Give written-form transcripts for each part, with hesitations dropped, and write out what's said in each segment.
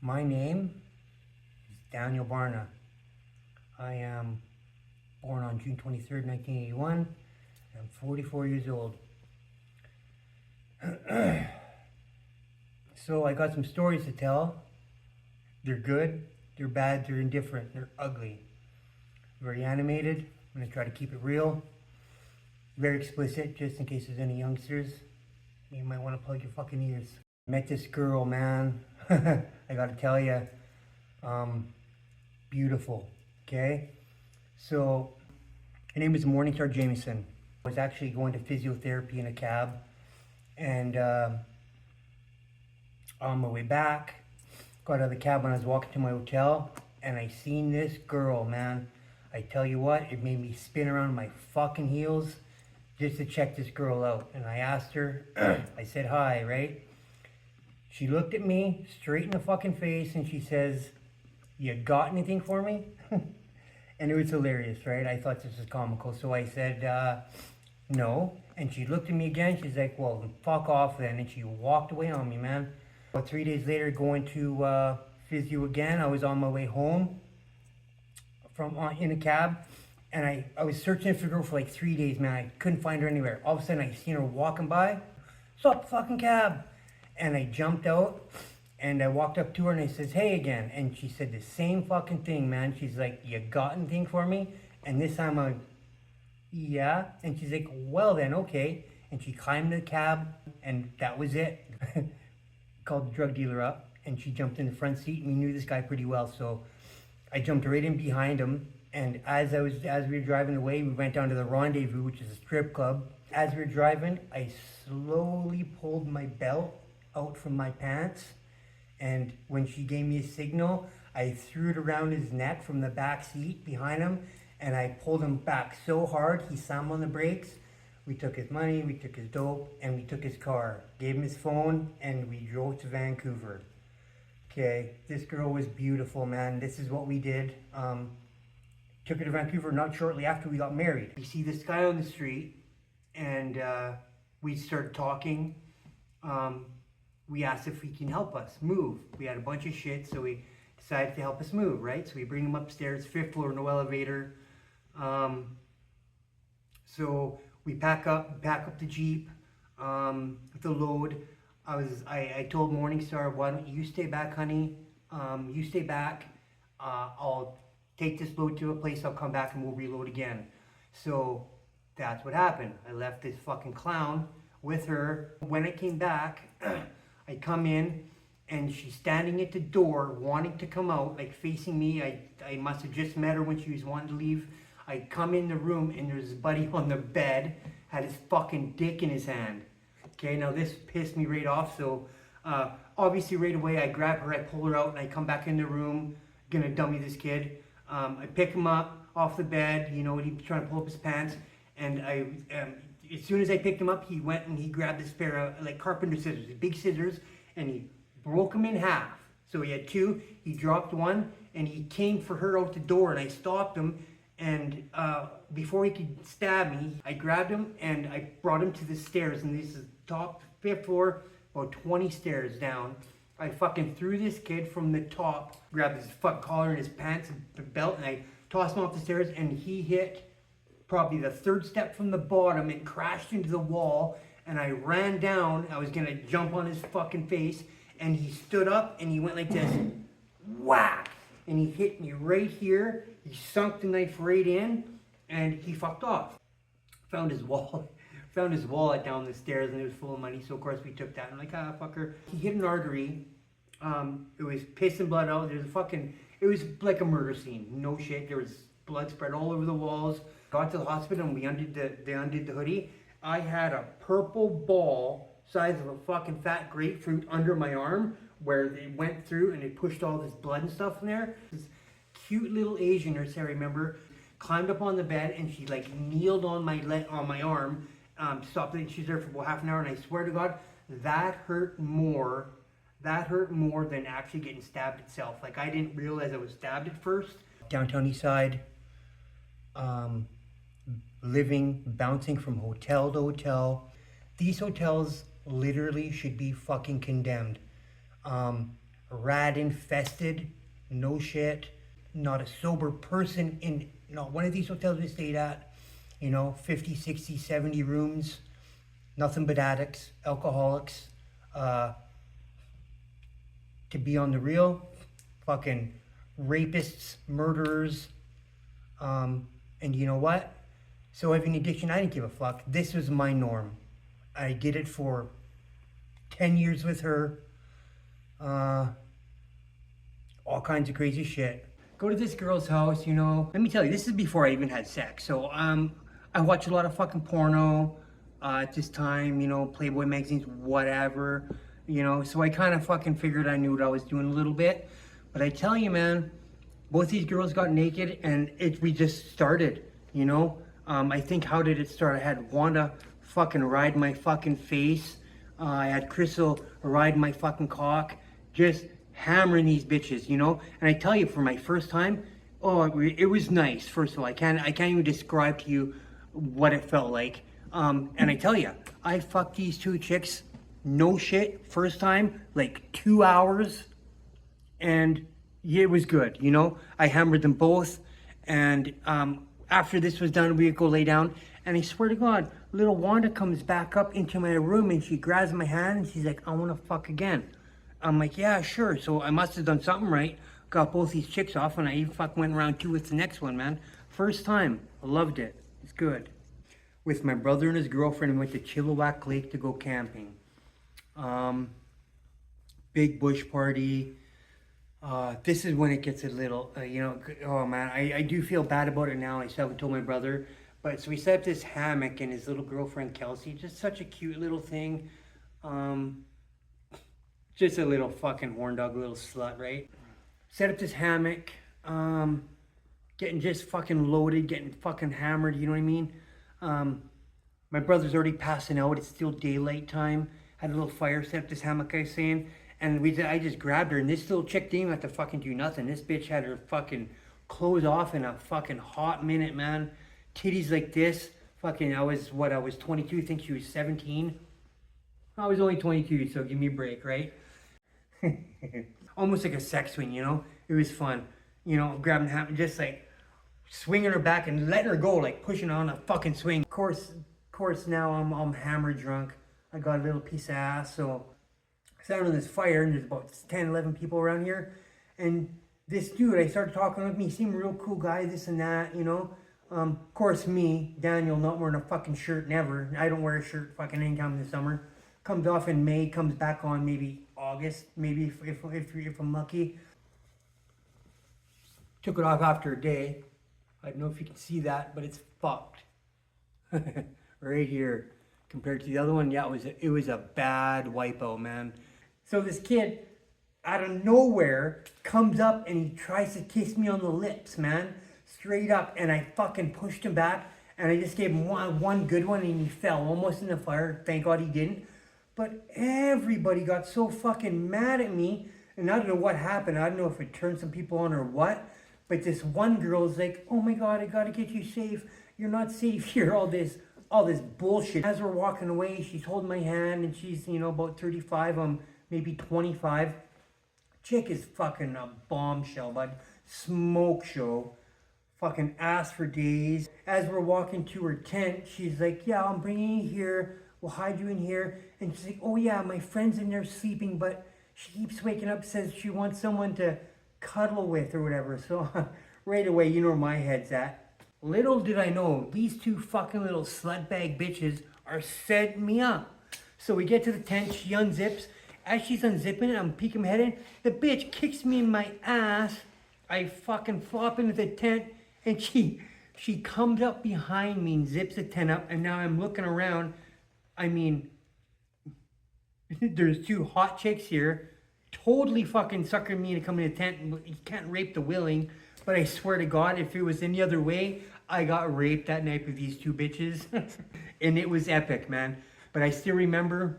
My name is Daniel Barna. I am born on June 23rd, 1981. I'm 44 years old. So I got some stories to tell. They're good, they're bad, they're indifferent, they're ugly. Very animated. I'm going to try to keep it real. Very explicit, just in case there's any youngsters. You might want to plug your fucking ears. Met this girl, man. I gotta tell you, beautiful. Okay, so her name is Morningstar Jameson. I was actually going to physiotherapy in a cab, and on my way back, got out of the cab when I was walking to my hotel, and I seen this girl, man. I tell you what, it made me spin around my fucking heels just to check this girl out. And I asked her, I said hi, right? She looked at me straight in the fucking face and she says, "You got anything for me?" And it was hilarious, right? I thought this was comical. So I said, no. And she looked at me again. She's like, "Well, fuck off then." And she walked away on me, man. About 3 days later, going to physio again. I was on my way home from in a cab. And I was searching for the girl for like 3 days, man. I couldn't find her anywhere. All of a sudden, I seen her walking by. "Stop the fucking cab." And I jumped out and I walked up to her and I says, "Hey," again. And she said the same fucking thing, man. She's like, "You got anything for me?" And this time I'm like, "Yeah." And she's like, "Well then, okay." And she climbed the cab and that was it. Called the drug dealer up and she jumped in the front seat and we knew this guy pretty well. So I jumped right in behind him. And as we were driving away, we went down to the Rendezvous, which is a strip club. As we were driving, I slowly pulled my belt out from my pants, and when she gave me a signal, I threw it around his neck from the back seat behind him, and I pulled him back so hard he slammed on the brakes. We took his money, we took his dope, and we took his car, gave him his phone, and we drove to Vancouver. Okay, this girl was beautiful, man. This is what we did. Took her to Vancouver not shortly after we got married. We see this guy on the street, and we started talking. We asked if he can help us move. We had a bunch of shit, so we decided to help us move, right? So we bring him upstairs, 5th floor, no elevator. So we pack up the Jeep, the load. I told Morningstar, "Why don't you stay back, honey? You stay back. I'll take this load to a place, I'll come back and we'll reload again." So that's what happened. I left this fucking clown with her. When I came back, I come in and she's standing at the door wanting to come out, like facing me. I must have just met her when she was wanting to leave. I come in the room and there's a buddy on the bed, had his fucking dick in his hand. Okay, now this pissed me right off. So obviously right away I grab her, I pull her out and I come back in the room, gonna dummy this kid. I pick him up off the bed, you know, he's trying to pull up his pants. And as soon as I picked him up, he went and he grabbed this pair of like carpenter scissors, big scissors, and he broke them in half. So he had two, he dropped one, and he came for her out the door, and I stopped him, and before he could stab me, I grabbed him, and I brought him to the stairs, and this is top 5th floor, about 20 stairs down. I fucking threw this kid from the top, grabbed his fucking collar and his pants and the belt, and I tossed him off the stairs, and he hit probably the 3rd step from the bottom and crashed into the wall. And I ran down, I was gonna jump on his fucking face, and he stood up and he went like this, whack, and he hit me right here. He sunk the knife right in and he fucked off. Found his wallet down the stairs and it was full of money, so of course we took that. I'm like, "Ah, fucker." He hit an artery. It was piss and blood out. It was like a murder scene, no shit. There was blood spread all over the walls. Got to the hospital and they undid the hoodie. I had a purple ball size of a fucking fat grapefruit under my arm where they went through and they pushed all this blood and stuff in there. This cute little Asian nurse, I remember, climbed up on the bed and she like kneeled on my arm, stopped it. She's there for about half an hour, and I swear to God, that hurt more than actually getting stabbed itself. Like, I didn't realize I was stabbed at first. Downtown East Side. Living, bouncing from hotel to hotel. These hotels literally should be fucking condemned. rat infested, no shit. Not a sober person in not one of these hotels we stayed at. 50, 60, 70 rooms. Nothing but addicts, alcoholics. To be on the real, fucking rapists, murderers. And you know what? So having addiction, I didn't give a fuck. This was my norm. I did it for 10 years with her. All kinds of crazy shit. Go to this girl's house, Let me tell you, this is before I even had sex. So I watched a lot of fucking porno at this time, Playboy magazines, whatever, So I kind of fucking figured I knew what I was doing a little bit. But I tell you, man, both these girls got naked and we just started, I think, how did it start? I had Wanda fucking ride my fucking face. I had Crystal ride my fucking cock. Just hammering these bitches, And I tell you, for my first time, it was nice. First of all, I can't even describe to you what it felt like. And I tell you, I fucked these two chicks, no shit, first time, like 2 hours. And yeah, it was good, I hammered them both. And after this was done, we'd go lay down. And I swear to God, little Wanda comes back up into my room and she grabs my hand and she's like, I want to fuck again. I'm like, yeah, sure. So I must have done something right. Got both these chicks off and I even fucking went round 2 with the next one, man. First time. I loved it. It's good. With my brother and his girlfriend, we went to Chilliwack Lake to go camping. Big bush party. This is when it gets a little, oh man, I do feel bad about it now. I still haven't told my brother. But so we set up this hammock and his little girlfriend, Kelsey, just such a cute little thing. Just a little fucking horn dog, little slut, right? Set up this hammock, getting just fucking loaded, getting fucking hammered, you know what I mean? My brother's already passing out. It's still daylight time. Had a little fire, set up this hammock, I was saying. And I just grabbed her, and this little chick didn't even have to fucking do nothing. This bitch had her fucking clothes off in a fucking hot minute, man. Titties like this. Fucking, I was 22, I think she was 17. I was only 22, so give me a break, right? Almost like a sex swing, It was fun. Grabbing her, just like swinging her back and letting her go, like pushing on a fucking swing. Of course, now I'm hammered drunk. I got a little piece of ass, so I sat on this fire, and there's about 10, 11 people around here. And this dude, I started talking with me, he seemed a real cool guy, this and that, Of course, me, Daniel, not wearing a fucking shirt, never. I don't wear a shirt fucking anytime in the summer. Comes off in May, comes back on maybe August, maybe if I'm lucky. Took it off after a day. I don't know if you can see that, but it's fucked. Right here. Compared to the other one, yeah, it was a bad wipeout, man. So this kid, out of nowhere, comes up and he tries to kiss me on the lips, man. Straight up, and I fucking pushed him back, and I just gave him one good one, and he fell almost in the fire. Thank God he didn't. But everybody got so fucking mad at me, and I don't know what happened. I don't know if it turned some people on or what, but this one girl's like, oh my God, I gotta get you safe. You're not safe here, all this bullshit. As we're walking away, she's holding my hand, and she's, about 35, I'm maybe 25. Chick is fucking a bombshell, bud. Smoke show. Fucking ass for days. As we're walking to her tent, she's like, yeah, I'm bringing you here. We'll hide you in here. And she's like, oh yeah, my friend's in there sleeping, but she keeps waking up, says she wants someone to cuddle with or whatever. So right away, you know where my head's at. Little did I know, these two fucking little slutbag bitches are setting me up. So we get to the tent, she unzips. As she's unzipping it, I'm peeking my head in. The bitch kicks me in my ass. I fucking flop into the tent, and she comes up behind me and zips the tent up, and now I'm looking around. I mean, there's two hot chicks here, totally fucking sucking me to come in the tent. You can't rape the willing, but I swear to God, if it was any other way, I got raped that night with these two bitches. And it was epic, man. But I still remember,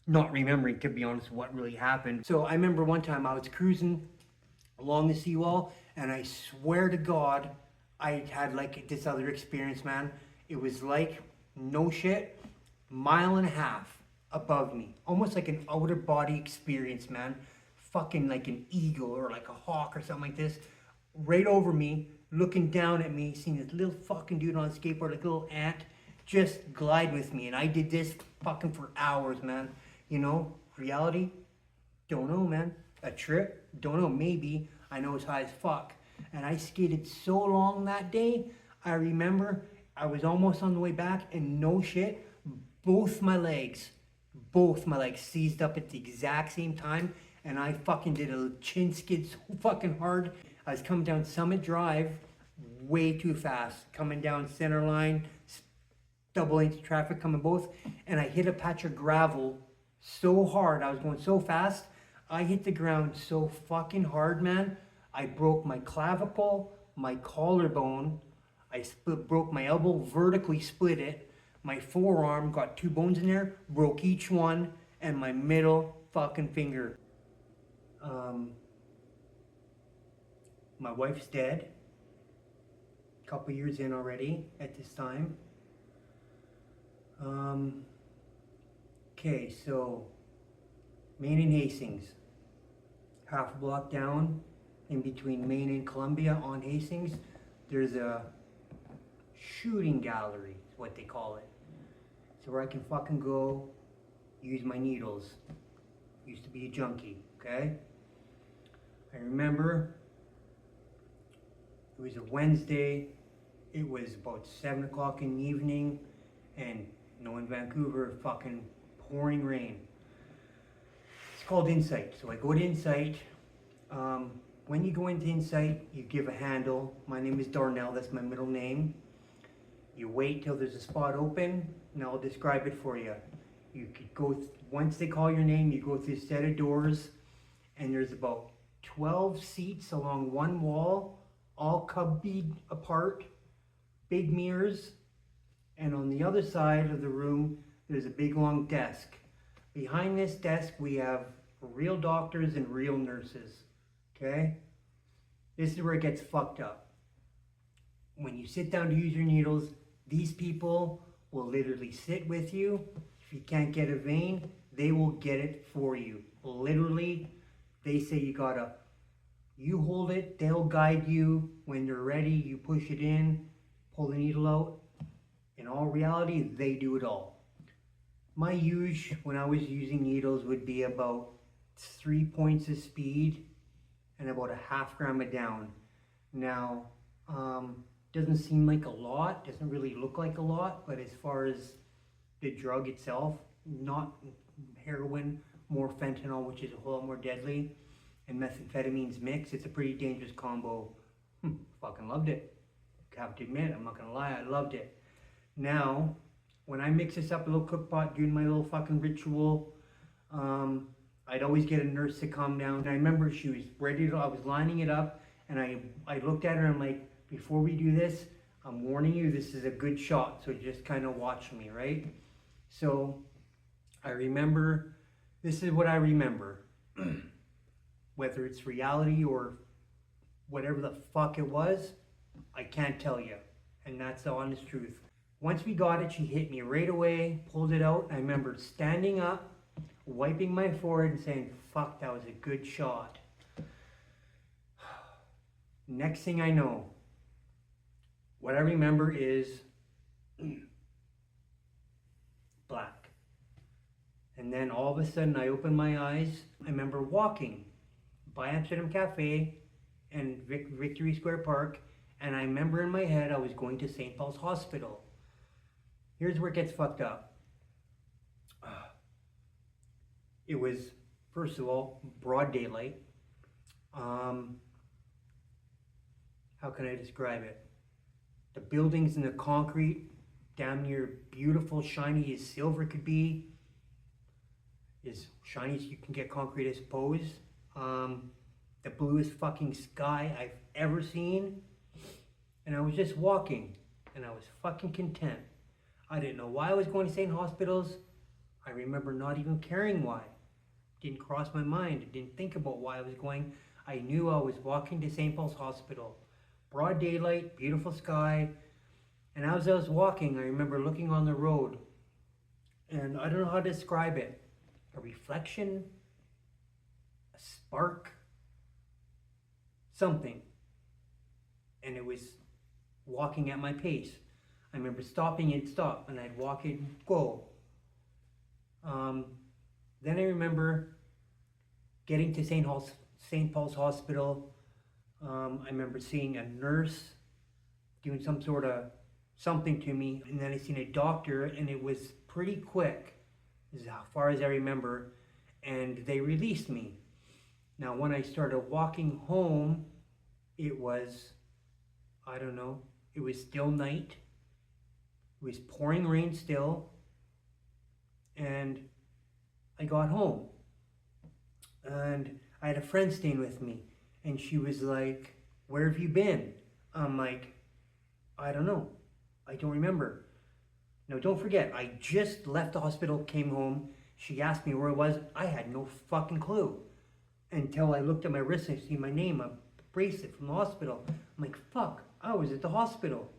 not remembering, to be honest, what really happened. So I remember one time I was cruising along the seawall, and I swear to God, I had like this other experience, man. It was like, no shit, 1.5 miles above me. Almost like an outer body experience, man. fucking like an eagle or like a hawk or something like this, right over me, looking down at me, seeing this little fucking dude on a skateboard, like a little ant, just glide with me. And I did this fucking for hours, man. You know, reality, don't know, man. A trip, don't know, maybe. I know it's high as fuck. And I skated so long that day, I remember I was almost on the way back, and no shit, both my legs seized up at the exact same time, and I fucking did a chin skid so fucking hard. I was coming down Summit Drive way too fast, coming down center line, double lanes of traffic coming both, and I hit a patch of gravel so hard. I was going so fast, I hit the ground so fucking hard, man. I broke my clavicle, my collarbone, broke my elbow, vertically split it. My forearm, got 2 bones in there, broke each one, and my middle fucking finger. My wife's dead. A couple years in already at this time. Okay, so Maine and Hastings, half a block down, in between Maine and Columbia on Hastings, there's a shooting gallery, is what they call it. So where I can fucking go, use my needles. Used to be a junkie, okay? I remember it was a Wednesday, it was about 7 o'clock in the evening, and you know, in Vancouver, fucking pouring rain. It's called Insight. So I go to Insight. When you go into Insight, you give a handle. My name is Darnell, that's my middle name. You wait till there's a spot open, and I'll describe it for you. You could go, once they call your name, you go through a set of doors, and there's about 12 seats along one wall, all cubbied apart, big mirrors, and on the other side of the room, there's a big long desk. Behind this desk, we have real doctors and real nurses, okay? This is where it gets fucked up. When you sit down to use your needles, these people will literally sit with you. If you can't get a vein, they will get it for you. Literally, they say you hold it, they'll guide you. When they're ready, you push it in, pull the needle out. In all reality, they do it all. My use when I was using needles would be about 3 points of speed and about a half gram of down. Now, doesn't seem like a lot, doesn't really look like a lot, but as far as the drug itself, not heroin, more fentanyl, which is a whole lot more deadly, and methamphetamines mixed, it's a pretty dangerous combo. Fucking loved it. Have to admit, I'm not gonna lie, I loved it. Now, when I mix this up a little cook pot, doing my little fucking ritual, I'd always get a nurse to calm down. And I remember she was ready to, I was lining it up, and I looked at her and I'm like, before we do this, I'm warning you, this is a good shot, so just kind of watch me, right? So, I remember, this is what I remember. Whether it's reality or whatever the fuck it was, I can't tell you. And that's the honest truth. Once we got it, she hit me right away, pulled it out. I remember standing up, wiping my forehead and saying, fuck, that was a good shot. Next thing I know, what I remember is black. And then all of a sudden I opened my eyes. I remember walking by Amsterdam Cafe and Victory Square Park, and I remember in my head I was going to St. Paul's Hospital. Here's where it gets fucked up. It was, first of all, broad daylight. How can I describe it? The buildings and the concrete, damn near beautiful, shiny as silver could be. As shiny as you can get concrete, I suppose. The bluest fucking sky I've ever seen. And I was just walking, and I was fucking content. I didn't know why I was going to St. Hospitals. I remember not even caring why. Didn't cross my mind. I didn't think about why I was going. I knew I was walking to St. Paul's Hospital. Broad daylight, beautiful sky. And as I was walking, I remember looking on the road. And I don't know how to describe it. A reflection, a spark, something. And it was walking at my pace. I remember stopping, it'd stop, and I'd walk it, go. Then I remember getting to St. Paul's Hospital. I remember seeing a nurse doing some sort of something to me, and then I seen a doctor, and it was pretty quick, as far as I remember, and they released me. Now, when I started walking home, it was, I don't know, it was still night. It was pouring rain still, and I got home, and I had a friend staying with me, and she was like, "Where have you been?" I'm like, "I don't know. I don't remember." Now, don't forget, I just left the hospital, came home. She asked me where I was. I had no fucking clue until I looked at my wrist and I see my name, a bracelet from the hospital. I'm like, fuck, I was at the hospital.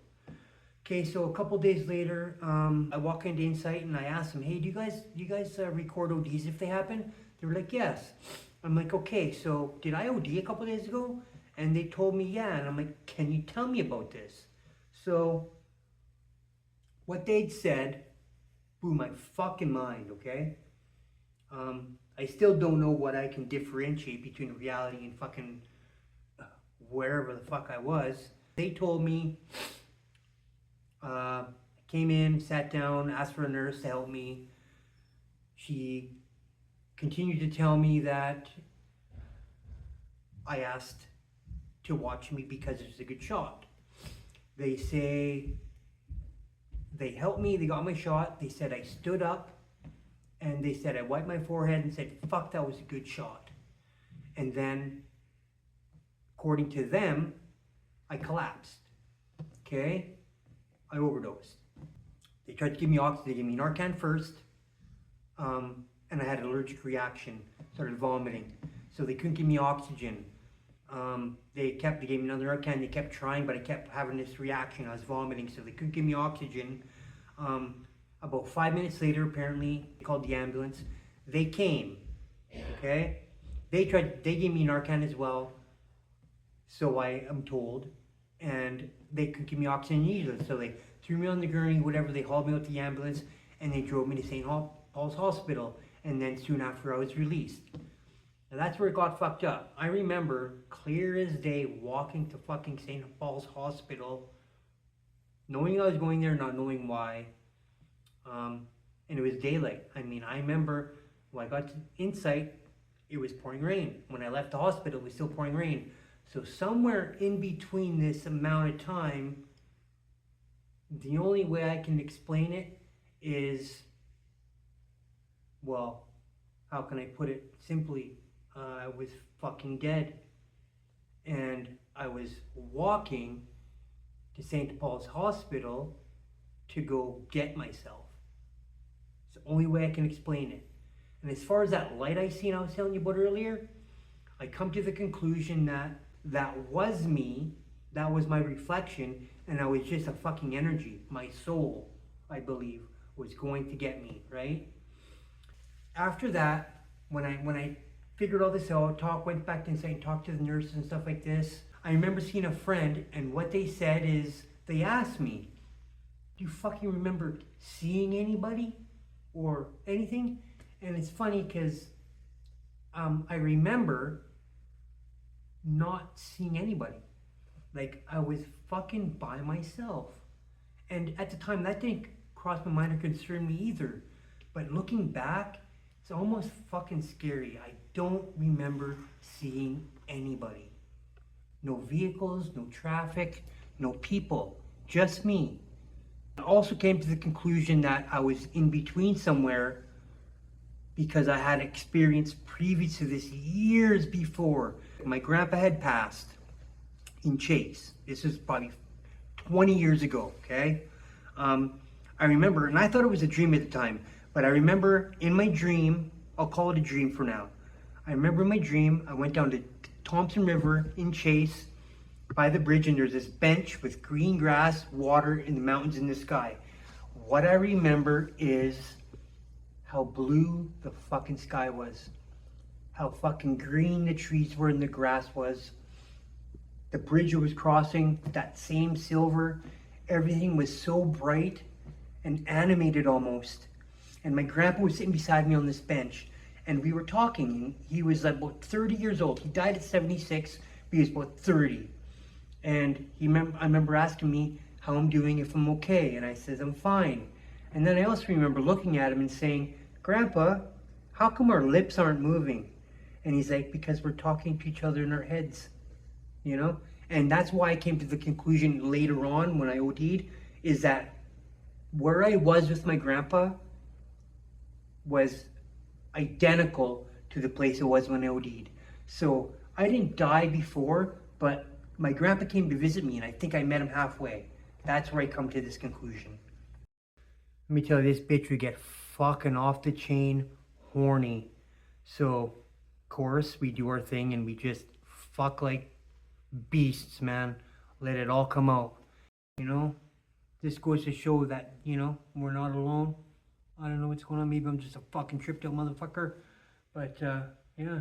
Okay, so a couple days later, I walk into Insight and I ask them, "Hey, do you guys record ODs if they happen?" They were like, "Yes." I'm like, "Okay, so did I OD a couple days ago?" And they told me, "Yeah." And I'm like, "Can you tell me about this?" So what they'd said blew my fucking mind, okay? I still don't know what I can differentiate between reality and fucking wherever the fuck I was. They told me, I came in, sat down, asked for a nurse to help me. She continued to tell me that I asked to watch me because it was a good shot. They say they helped me, they got my shot, they said I stood up, and they said I wiped my forehead and said, "Fuck, that was a good shot." And then, according to them, I collapsed. Okay? I overdosed. They tried to give me oxygen, they gave me Narcan first, and I had an allergic reaction, started vomiting. So they couldn't give me oxygen. They gave me another Narcan, they kept trying, but I kept having this reaction, I was vomiting, so they couldn't give me oxygen. About 5 minutes later, apparently, they called the ambulance. They came, okay? They gave me Narcan as well, so I am told, and they couldn't give me oxygen either, so they threw me on the gurney, whatever, they hauled me out to the ambulance, and they drove me to St. Paul's Hospital, and then soon after I was released. Now that's where it got fucked up. I remember, clear as day, walking to fucking St. Paul's Hospital, knowing I was going there, not knowing why, and it was daylight. I mean, I remember when I got to Insight, it was pouring rain. When I left the hospital, it was still pouring rain. So somewhere in between this amount of time, the only way I can explain it is, well, how can I put it simply? I was fucking dead. And I was walking to St. Paul's Hospital to go get myself. It's the only way I can explain it. And as far as that light I seen I was telling you about earlier, I come to the conclusion that that was me, that was my reflection, and I was just a fucking energy. My soul, I believe, was going to get me, right? After that, when I figured all this out, went back to Insight and talked to the nurses and stuff like this, I remember seeing a friend, and what they said is, they asked me, "Do you fucking remember seeing anybody or anything?" And it's funny because I remember not seeing anybody. Like, I was fucking by myself. And at the time, that didn't cross my mind or concern me either. But looking back, it's almost fucking scary. I don't remember seeing anybody. No vehicles, no traffic, no people, just me. I also came to the conclusion that I was in between somewhere because I had experience previous to this years before. My grandpa had passed in Chase. This is probably 20 years ago, okay? I remember, and I thought it was a dream at the time, but I remember in my dream, I'll call it a dream for now. I remember in my dream, I went down to Thompson River in Chase by the bridge, and there's this bench with green grass, water, and the mountains in the sky. What I remember is how blue the fucking sky was. how fucking green the trees were and the grass was. The bridge I was crossing, that same silver, everything was so bright and animated almost. And my grandpa was sitting beside me on this bench, and we were talking, and he was about 30 years old. He died at 76, but he was about 30. And I remember asking me how I'm doing, if I'm okay, and I says, I'm fine. And then I also remember looking at him and saying, Grandpa, how come our lips aren't moving? And he's like, because we're talking to each other in our heads, you know? And that's why I came to the conclusion later on when I OD'd, is that where I was with my grandpa was identical to the place I was when I OD'd. So I didn't die before, but my grandpa came to visit me, and I think I met him halfway. That's where I come to this conclusion. Let me tell you, this bitch would get fucking off the chain horny. So, of course, we do our thing and we just fuck like beasts, man. Let it all come out. You know? This goes to show that, you know, we're not alone. I don't know what's going on. Maybe I'm just a fucking tripped out motherfucker. But, yeah.